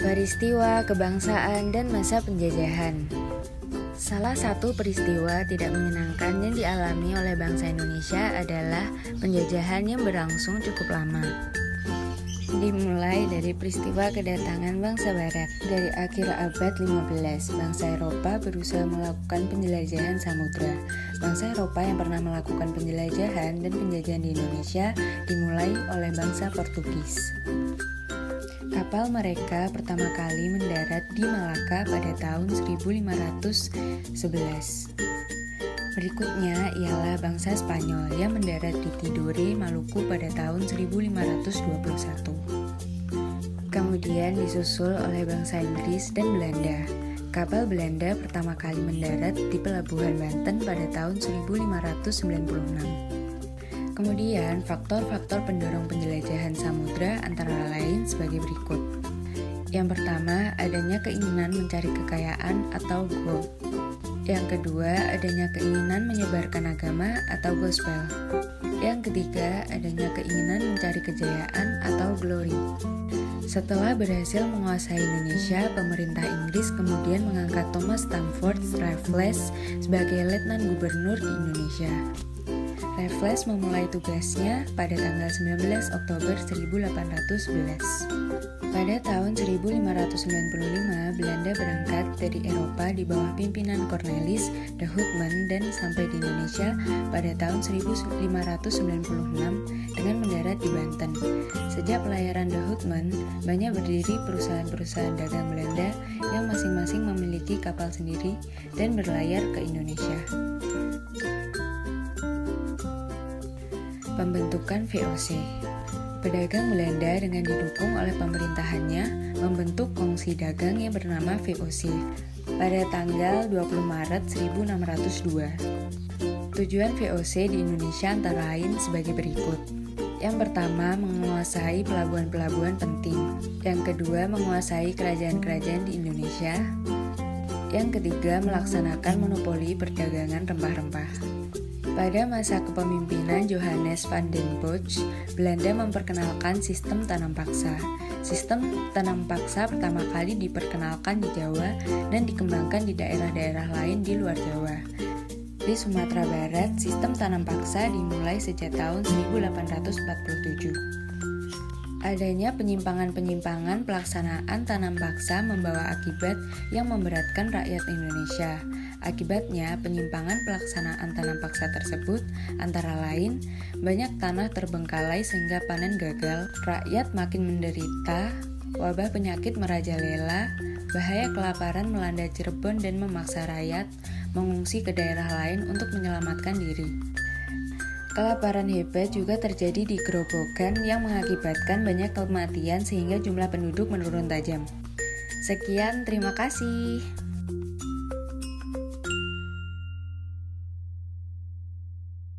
Peristiwa kebangsaan dan masa penjajahan. Salah satu peristiwa tidak menyenangkan yang dialami oleh bangsa Indonesia adalah penjajahan yang berlangsung cukup lama. Dimulai dari peristiwa kedatangan bangsa Barat. Dari akhir abad 15, bangsa Eropa berusaha melakukan penjelajahan samudra. Bangsa Eropa yang pernah melakukan penjelajahan dan penjajahan di Indonesia dimulai oleh bangsa Portugis. Kapal mereka pertama kali mendarat di Malaka pada tahun 1511. Berikutnya ialah bangsa Spanyol yang mendarat di Tidore, Maluku pada tahun 1521. Kemudian disusul oleh bangsa Inggris dan Belanda. Kapal Belanda pertama kali mendarat di Pelabuhan Banten pada tahun 1596. Kemudian, faktor-faktor pendorong penjelajahan samudra antara lain sebagai berikut. Yang pertama, adanya keinginan mencari kekayaan atau gold. Yang kedua, adanya keinginan menyebarkan agama atau gospel. Yang ketiga, adanya keinginan mencari kejayaan atau glory. Setelah berhasil menguasai Indonesia, pemerintah Inggris kemudian mengangkat Thomas Stamford Raffles sebagai Letnan Gubernur di Indonesia. Raffles memulai tugasnya pada tanggal 19 Oktober 1811. Pada tahun 1595, Belanda berangkat dari Eropa di bawah pimpinan Cornelis de Houtman dan sampai di Indonesia pada tahun 1596 dengan mendarat di Banten. Sejak pelayaran de Houtman, banyak berdiri perusahaan-perusahaan dagang Belanda yang masing-masing memiliki kapal sendiri dan berlayar ke Indonesia. Pembentukan VOC. Pedagang Belanda dengan didukung oleh pemerintahannya membentuk kongsi dagang yang bernama VOC pada tanggal 20 Maret 1602. Tujuan VOC di Indonesia antara lain sebagai berikut. Yang pertama, menguasai pelabuhan-pelabuhan penting. Yang kedua, menguasai kerajaan-kerajaan di Indonesia. Yang ketiga, melaksanakan monopoli perdagangan rempah-rempah. Pada masa kepemimpinan Johannes van den Bosch, Belanda memperkenalkan sistem tanam paksa. Sistem tanam paksa pertama kali diperkenalkan di Jawa dan dikembangkan di daerah-daerah lain di luar Jawa. Di Sumatera Barat, sistem tanam paksa dimulai sejak tahun 1847. Adanya penyimpangan-penyimpangan pelaksanaan tanam paksa membawa akibat yang memberatkan rakyat Indonesia. Akibatnya, penyimpangan pelaksanaan tanam paksa tersebut antara lain banyak tanah terbengkalai sehingga panen gagal, rakyat makin menderita, wabah penyakit merajalela, bahaya kelaparan melanda Cirebon dan memaksa rakyat mengungsi ke daerah lain untuk menyelamatkan diri. Kelaparan hebat juga terjadi di Grobogan yang mengakibatkan banyak kematian sehingga jumlah penduduk menurun tajam. Sekian, terima kasih.